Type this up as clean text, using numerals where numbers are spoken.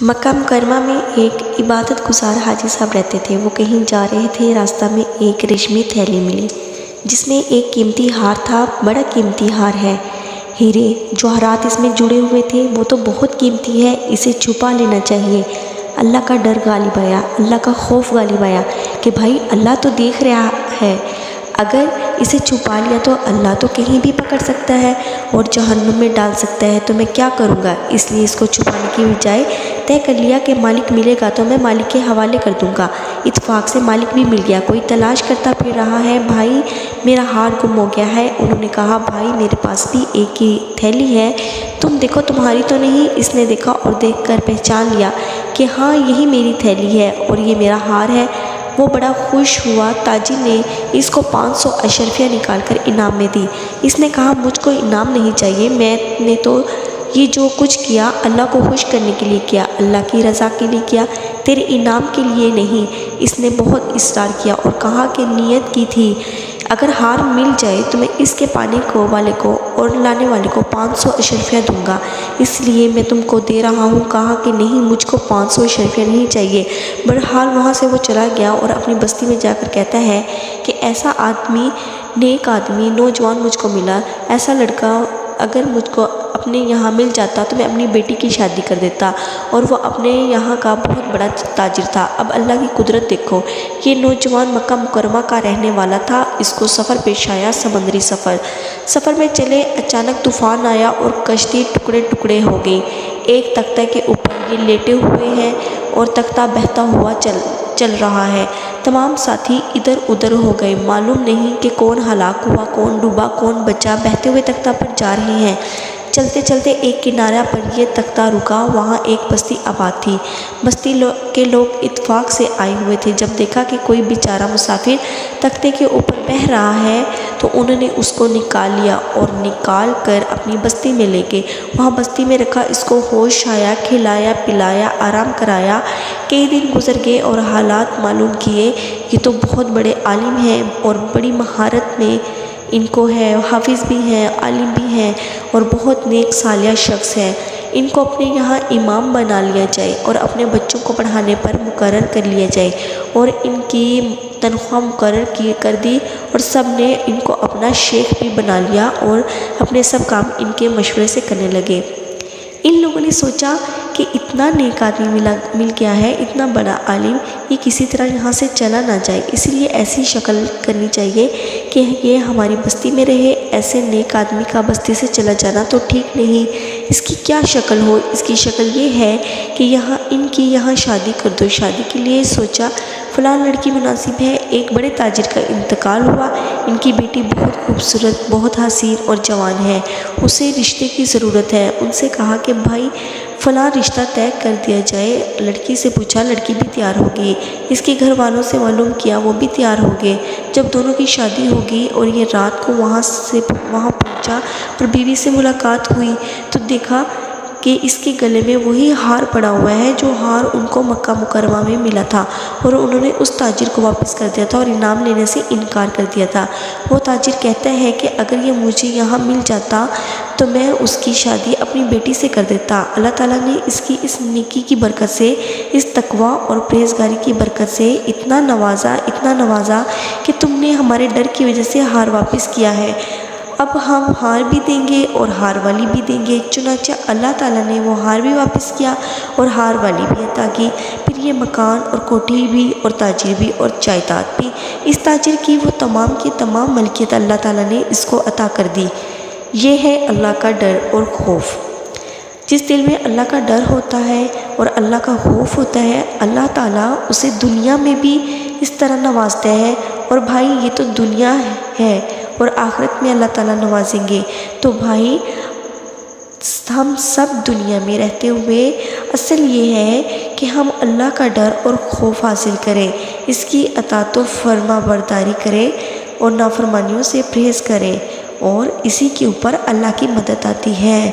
مکہ مکرمہ میں ایک عبادت گزار حاجی صاحب رہتے تھے۔ وہ کہیں جا رہے تھے، راستہ میں ایک ریشمی تھیلی ملی جس میں ایک قیمتی ہار تھا۔ بڑا قیمتی ہار ہے، ہیرے جواہرات اس میں جڑے ہوئے تھے۔ وہ تو بہت قیمتی ہے، اسے چھپا لینا چاہیے۔ اللہ کا ڈر غالب آیا، اللہ کا خوف غالب آیا کہ بھائی اللہ تو دیکھ رہا ہے، اگر اسے چھپا لیا تو اللہ تو کہیں بھی پکڑ سکتا ہے اور جہنم میں ڈال سکتا ہے، تو میں کیا کروں گا؟ اس لیے اس کو چھپانے کی بجائے طے کر لیا کہ مالک ملے گا تو میں مالک کے حوالے کر دوں گا۔ اتفاق سے مالک بھی مل گیا۔ کوئی تلاش کرتا پھر رہا ہے، بھائی میرا ہار گم ہو گیا ہے۔ انہوں نے کہا بھائی میرے پاس بھی ایک ہی تھیلی ہے، تم دیکھو تمہاری تو نہیں۔ اس نے دیکھا اور دیکھ کر پہچان لیا کہ ہاں یہی میری تھیلی ہے اور یہ میرا ہار ہے۔ وہ بڑا خوش ہوا۔ تاجر نے اس کو 500 اشرفیاں نکال کر انعام میں دی۔ اس نے کہا مجھ کو انعام نہیں چاہیے، میں نے تو یہ جو کچھ کیا اللہ کو خوش کرنے کے لیے کیا، اللہ کی رضا کے لیے کیا، تیرے انعام کے لیے نہیں۔ اس نے بہت اصرار کیا اور کہا کہ نیت کی تھی اگر ہار مل جائے تو میں اس کے پانے کو والے کو اور لانے والے کو 500 اشرفیاں دوں گا، اس لیے میں تم کو دے رہا ہوں۔ کہا کہ نہیں مجھ کو 500 اشرفیاں نہیں چاہیے۔ بہرحال وہاں سے وہ چلا گیا اور اپنی بستی میں جا کر کہتا ہے کہ ایسا آدمی، نیک آدمی، نوجوان مجھ کو ملا، ایسا لڑکا اگر مجھ کو اپنے یہاں مل جاتا تو میں اپنی بیٹی کی شادی کر دیتا، اور وہ اپنے یہاں کا بہت بڑا تاجر تھا۔ اب اللہ کی قدرت دیکھو، یہ نوجوان مکہ مکرمہ کا رہنے والا تھا۔ اس کو سفر پیش آیا، سمندری سفر میں چلے، اچانک طوفان آیا اور کشتی ٹکڑے ٹکڑے ہو گئی۔ ایک تختہ کے اوپر یہ لیٹے ہوئے ہیں اور تختہ بہتا ہوا چل رہا ہے۔ تمام ساتھی ادھر ادھر ہو گئے، معلوم نہیں کہ کون ہلاک ہوا، کون ڈوبا، کون بچا۔ بہتے ہوئے تختہ پر جا رہے ہیں، چلتے چلتے ایک کنارہ پر یہ تختہ رکا۔ وہاں ایک بستی آباد تھی۔ بستی کے لوگ اتفاق سے آئے ہوئے تھے۔ جب دیکھا کہ کوئی بیچارہ مسافر تختے کے اوپر بہہ رہا ہے تو انہوں نے اس کو نکال لیا اور نکال کر اپنی بستی میں لے گئے۔ وہاں بستی میں رکھا، اس کو ہوش آیا، کھلایا پلایا، آرام کرایا۔ کئی دن گزر گئے اور حالات معلوم کیے۔ یہ تو بہت بڑے عالم ہیں اور بڑی مہارت میں ان کو ہے، حافظ بھی ہیں، عالم بھی ہیں اور بہت نیک صالح شخص ہیں۔ ان کو اپنے یہاں امام بنا لیا جائے اور اپنے بچوں کو پڑھانے پر مقرر کر لیا جائے، اور ان کی تنخواہ مقرر کر دی، اور سب نے ان کو اپنا شیخ بھی بنا لیا اور اپنے سب کام ان کے مشورے سے کرنے لگے۔ ان لوگوں نے سوچا کہ اتنا نیک آدمی مل گیا ہے، اتنا بڑا عالم، یہ کسی طرح یہاں سے چلا نہ جائے، اس لیے ایسی شکل کرنی چاہیے کہ یہ ہماری بستی میں رہے۔ ایسے نیک آدمی کا بستی سے چلا جانا تو ٹھیک نہیں۔ اس کی کیا شکل ہو؟ اس کی شکل یہ ہے کہ ان کی یہاں شادی کر دو۔ شادی کے لیے سوچا فلاں لڑکی مناسب ہے۔ ایک بڑے تاجر کا انتقال ہوا، ان کی بیٹی بہت خوبصورت، بہت حسین اور جوان ہے، اسے رشتے کی ضرورت ہے۔ ان سے کہا کہ بھائی فلاں رشتہ طے کر دیا جائے۔ لڑکی سے پوچھا، لڑکی بھی تیار ہوگی۔ اس کے گھر والوں سے معلوم کیا، وہ بھی تیار ہو گئے۔ جب دونوں کی شادی ہوگی اور یہ رات کو وہاں پہنچا اور بیوی سے ملاقات ہوئی تو دیکھا کہ اس کے گلے میں وہی ہار پڑا ہوا ہے جو ہار ان کو مکہ مکرمہ میں ملا تھا، اور انہوں نے اس تاجر کو واپس کر دیا تھا اور انعام لینے سے انکار کر دیا تھا۔ وہ تاجر کہتا ہے کہ اگر یہ مجھے یہاں مل جاتا تو میں اس کی شادی اپنی بیٹی سے کر دیتا۔ اللہ تعالیٰ نے اس کی اس نیکی کی برکت سے، اس تقوی اور پرہیزگاری کی برکت سے اتنا نوازا کہ تم نے ہمارے ڈر کی وجہ سے ہار واپس کیا ہے، اب ہم ہار بھی دیں گے اور ہار والی بھی دیں گے۔ چنانچہ اللہ تعالیٰ نے وہ ہار بھی واپس کیا اور ہار والی بھی عطا کی۔ پھر یہ مکان اور کوٹھی بھی اور تاجر بھی اور جائیداد بھی، اس تاجر کی وہ تمام کی تمام ملکیت اللہ تعالیٰ نے اس کو عطا کر دی۔ یہ ہے اللہ کا ڈر اور خوف۔ جس دل میں اللہ کا ڈر ہوتا ہے اور اللہ کا خوف ہوتا ہے، اللہ تعالیٰ اسے دنیا میں بھی اس طرح نوازتا ہے، اور بھائی یہ تو دنیا ہے اور آخرت میں اللہ تعالیٰ نوازیں گے۔ تو بھائی ہم سب دنیا میں رہتے ہوئے اصل یہ ہے کہ ہم اللہ کا ڈر اور خوف حاصل کریں، اس کی اطاعت و فرما برداری کریں اور نافرمانیوں سے پرہیز کریں، اور اسی کے اوپر اللہ کی مدد آتی ہے۔